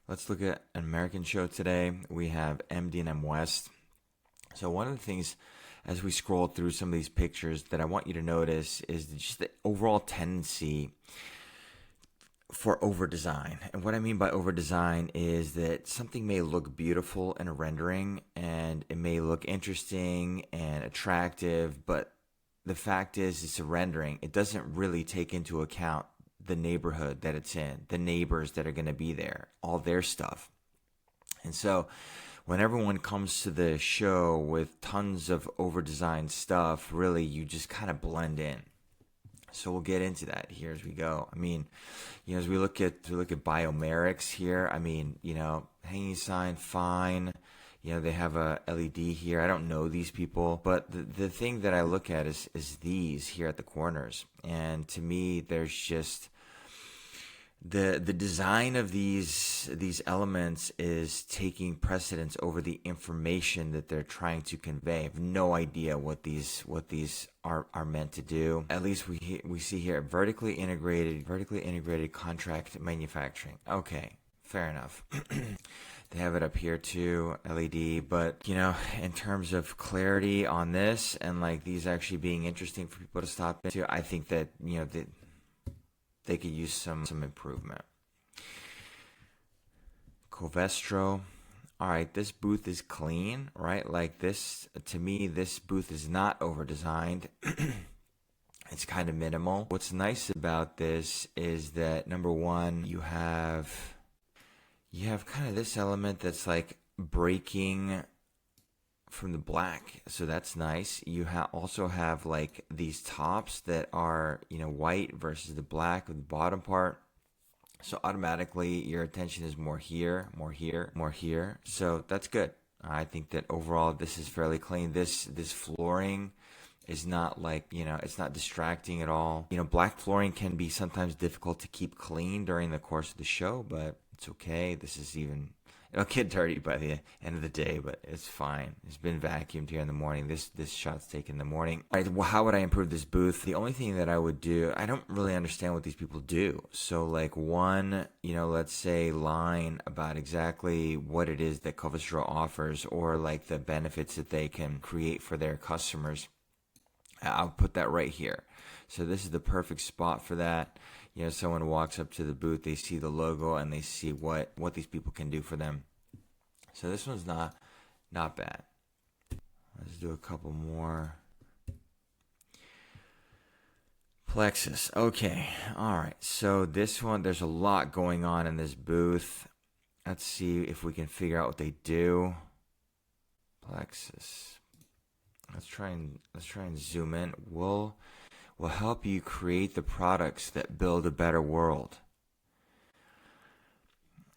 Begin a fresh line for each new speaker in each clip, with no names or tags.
Let's look at an American show today. We have MD&M West. So one of the things as we scroll through some of these pictures that I want you to notice is just the overall tendency for over design. And what I mean by over design is that something may look beautiful in a rendering and it may look interesting and attractive, but the fact is it's a rendering. It doesn't really take into account the neighborhood that it's in, the neighbors that are going to be there, all their stuff. And so when everyone comes to the show with tons of over-designed stuff, really you just kind of blend in. So we'll get into that here as we go. I mean, as we look at biomerics here, I mean, hanging sign, fine. They have a LED here. I don't know these people, but the thing that I look at is these here at the corners. And to me, there's just the design of these elements is taking precedence over the information that they're trying to convey. I have no idea what these are meant to do. At least we see here vertically integrated contract manufacturing. Okay, fair enough. They have it up here too, LED, but in terms of clarity on this and like these actually being interesting for people to stop into, I think that they could use some improvement. Covestro. All right, this booth is clean, right? Like this, to me, this booth is not over-designed. It's kind of minimal. What's nice about this is that, number one, you have kind of this element that's like breaking from the black, so that's nice. You also have like these tops that are white versus the black of the bottom part, so automatically your attention is more here, more here, more here. So that's good. I think that overall this is fairly clean. This flooring is not like it's not distracting at all. Black flooring can be sometimes difficult to keep clean during the course of the show, but it's okay. It'll get dirty by the end of the day, but it's fine. It's been vacuumed here in the morning. This shot's taken in the morning. All right, well, how would I improve this booth? The only thing that I would do, I don't really understand what these people do. So like one, let's say line about exactly what it is that Covestro offers or like the benefits that they can create for their customers. I'll put that right here. So this is the perfect spot for that. Someone walks up to the booth, they see the logo, and they see what these people can do for them. So this one's not bad. Let's do a couple more. Plexus. Okay. All right. So this one, there's a lot going on in this booth. Let's see if we can figure out what they do. Plexus. Let's try and zoom in. Will help you create the products that build a better world.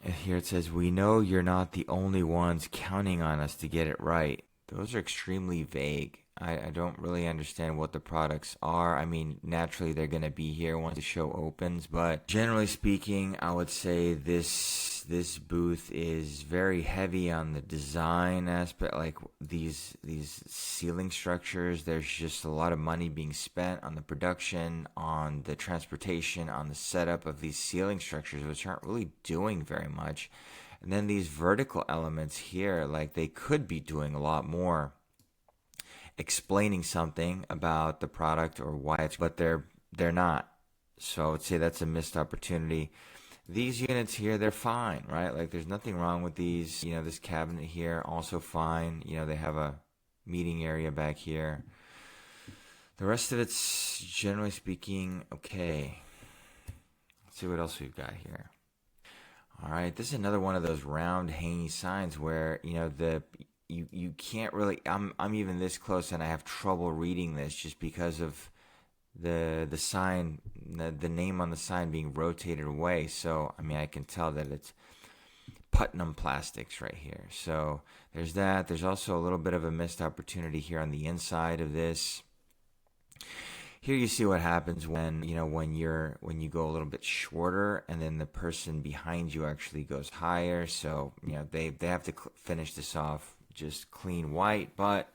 And here it says, we know you're not the only ones counting on us to get it right. Those are extremely vague. I don't really understand what the products are. I mean, naturally they're going to be here once the show opens, but generally speaking, I would say this booth is very heavy on the design aspect, like these ceiling structures. There's just a lot of money being spent on the production, on the transportation, on the setup of these ceiling structures, which aren't really doing very much. And then these vertical elements here, like they could be doing a lot more, explaining something about the product or why it's, but they're not. So I would say that's a missed opportunity. These units here, they're fine, right? Like there's nothing wrong with these. This cabinet here, also fine. They have a meeting area back here. The rest of it's, generally speaking, okay. Let's see what else we've got here. All right, this is another one of those round hanging signs where, you can't really, I'm even this close and I have trouble reading this just because of the sign, the name on the sign being rotated away. So I mean, I can tell that it's Putnam Plastics right here. So there's that. There's also a little bit of a missed opportunity here on the inside of this. Here you see what happens when when you go a little bit shorter and then the person behind you actually goes higher. So they have to finish this off just clean white, but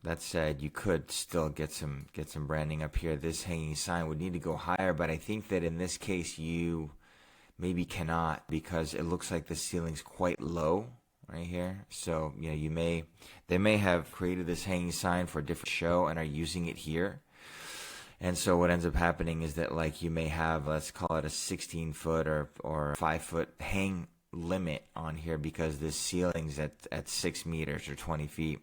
that said, you could still get some branding up here. This hanging sign would need to go higher, but I think that in this case you maybe cannot, because it looks like the ceiling's quite low right here. So, they may have created this hanging sign for a different show and are using it here. And so what ends up happening is that, like, you may have, let's call it a 16-foot or 5-foot hang limit on here because this ceiling's at 6 meters or 20 feet.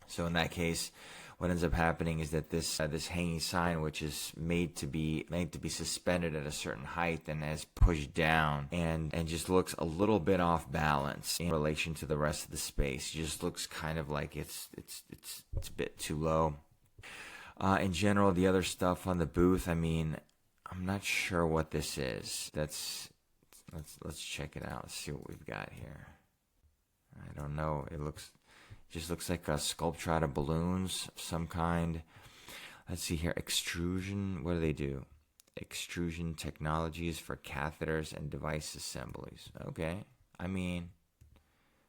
So in that case, what ends up happening is that this hanging sign, which is made to be suspended at a certain height and is pushed down and just looks a little bit off balance in relation to the rest of the space. It just looks kind of like it's a bit too low. In general, the other stuff on the booth, I mean, I'm not sure what this is. Let's check it out. Let's see what we've got here. I don't know. It just looks like a sculpture out of balloons of some kind. Let's see here. Extrusion. What do they do? Extrusion technologies for catheters and device assemblies. Okay. I mean,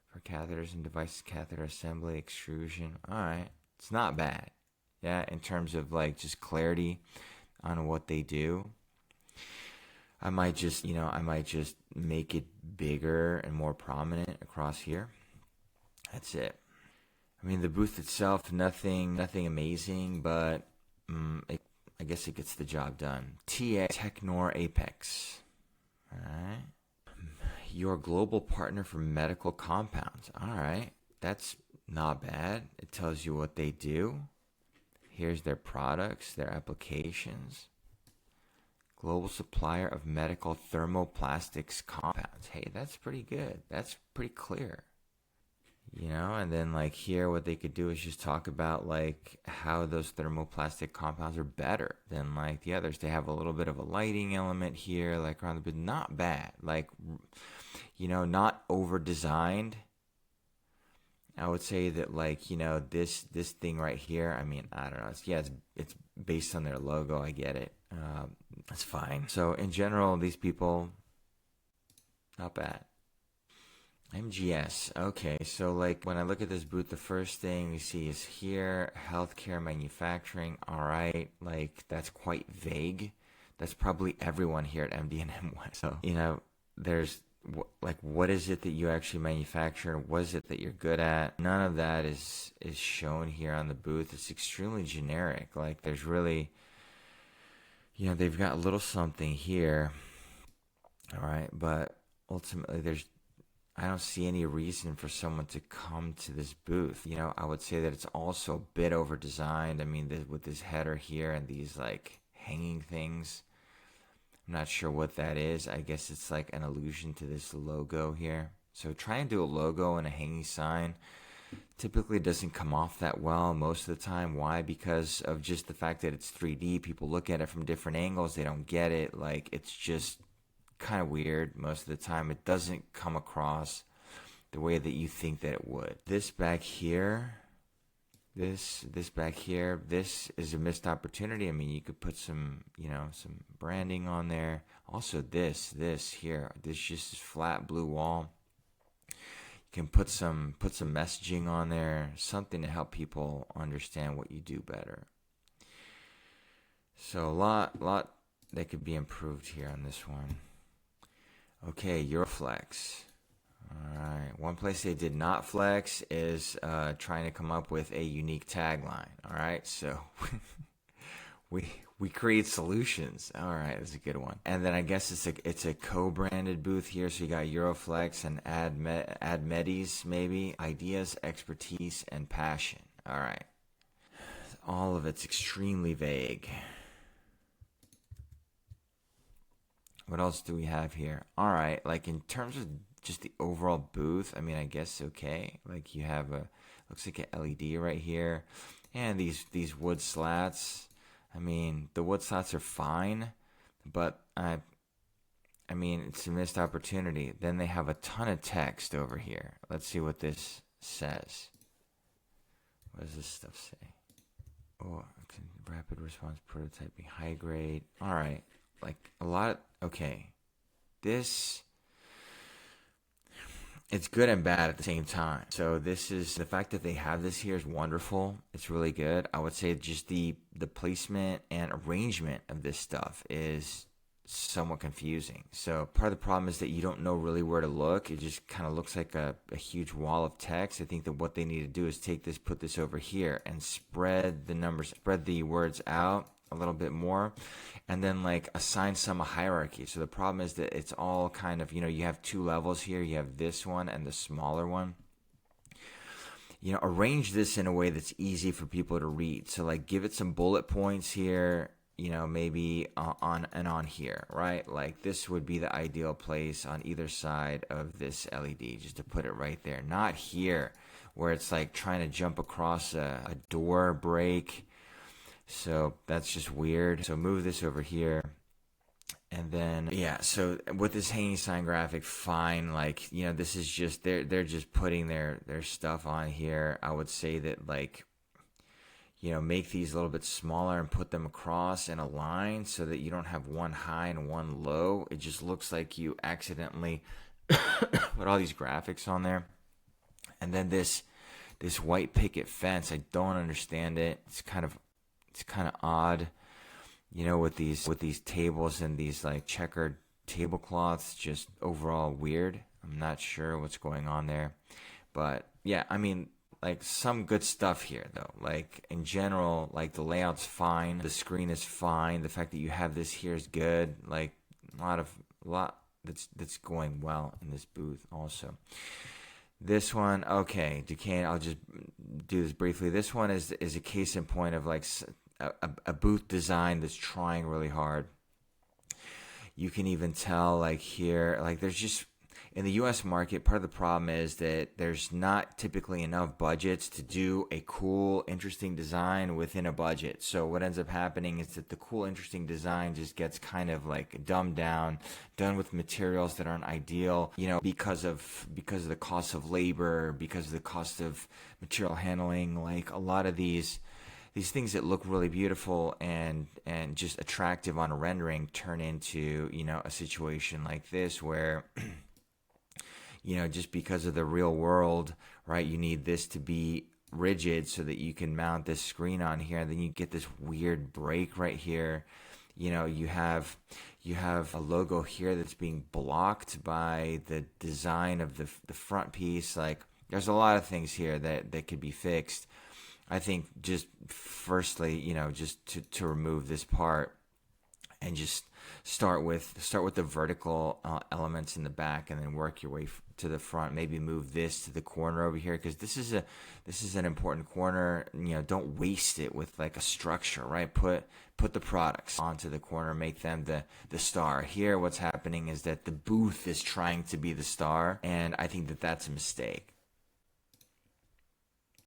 for catheters and device catheter assembly, extrusion. All right. It's not bad. Yeah, in terms of like just clarity on what they do. I might just make it bigger and more prominent across here. That's it. I mean, the booth itself, nothing amazing, but I guess it gets the job done. TA Technor Apex. All right. Your global partner for medical compounds. All right. That's not bad. It tells you what they do. Here's their products, their applications. Global supplier of medical thermoplastics compounds. Hey, that's pretty good. That's pretty clear. And then like here, what they could do is just talk about like how those thermoplastic compounds are better than like the others. They have a little bit of a lighting element here, like around the bit, not bad. Like, not over designed. I would say that like, this thing right here, I mean, I don't know. It's based on their logo. I get it. That's fine. So in general, these people, not bad. MGS. Okay, so like when I look at this booth, the first thing we see is here, healthcare manufacturing. All right, like that's quite vague. That's probably everyone here at MD&M West. So, there's what is it that you actually manufacture? What is it that you're good at? None of that is shown here on the booth. It's extremely generic. Like there's really, they've got a little something here. All right, but ultimately I don't see any reason for someone to come to this booth. I would say that it's also a bit over designed. I mean, with this header here and these like hanging things. I'm not sure what that is. I guess it's like an allusion to this logo here. So try and do a logo and a hanging sign. Typically it doesn't come off that well most of the time. Why? Because of just the fact that it's 3D. People look at it from different angles. They don't get it. Like it's just kind of weird most of the time. It doesn't come across the way that you think that it would. This back here, this back here, this is a missed opportunity. I mean, you could put some branding on there. Also this here, this just flat blue wall. You can put some messaging on there, something to help people understand what you do better. So a lot that could be improved here on this one. Okay, Euroflex. All right. One place they did not flex is trying to come up with a unique tagline. All right. So we create solutions. All right, that's a good one. And then I guess it's a co-branded booth here. So you got Euroflex and Admedis, maybe. Ideas, expertise, and passion. All right. All of it's extremely vague. What else do we have here? All right, like in terms of just the overall booth, I mean, I guess okay. Like you have looks like an LED right here, and these wood slats. I mean, the wood slats are fine, but I mean, it's a missed opportunity. Then they have a ton of text over here. Let's see what this says. What does this stuff say? Oh, rapid response prototyping, high grade. All right. Like a lot okay. It's good and bad at the same time. So this is, the fact that they have this here is wonderful. It's really good. I would say just the placement and arrangement of this stuff is somewhat confusing. So part of the problem is that you don't know really where to look. It just kind of looks like a huge wall of text. I think that what they need to do is take this, put this over here, and spread the numbers, spread the words out a little bit more, and then like assign some a hierarchy. So the problem is that it's all kind of, you have two levels here. You have this one and the smaller one. Arrange this in a way that's easy for people to read. So like give it some bullet points here, maybe on and on here, right? Like this would be the ideal place on either side of this LED, just to put it right there. Not here where it's like trying to jump across a door break. So that's just weird. So move this over here. And then, yeah, so with this hanging sign graphic, fine. Like, this is just, they're just putting their stuff on here. I would say that, like, make these a little bit smaller and put them across in a line so that you don't have one high and one low. It just looks like you accidentally put all these graphics on there. And then this white picket fence, I don't understand it. It's kind of odd. With these tables and these like checkered tablecloths, just overall weird. I'm not sure what's going on there. But yeah, I mean, like some good stuff here though. Like in general, like the layout's fine, the screen is fine, the fact that you have this here is good. Like a lot that's going well in this booth also. This one, okay, Duquesne, I'll just do this briefly. This one is a case in point of like a booth design that's trying really hard. You can even tell like here, like there's just, in the US market, part of the problem is that there's not typically enough budgets to do a cool, interesting design within a budget. So what ends up happening is that the cool, interesting design just gets kind of like dumbed down, done with materials that aren't ideal, because of the cost of labor, because of the cost of material handling. Like a lot of these things that look really beautiful and just attractive on a rendering turn into, a situation like this where, just because of the real world, right, you need this to be rigid so that you can mount this screen on here. And then you get this weird break right here. You have a logo here that's being blocked by the design of the front piece. Like there's a lot of things here that could be fixed. I think just firstly, just to remove this part and just start with the vertical elements in the back and then work your way to the front. Maybe move this to the corner over here because this is an important corner. Don't waste it with like a structure, right? Put the products onto the corner, make them the star. Here, what's happening is that the booth is trying to be the star, and I think that that's a mistake.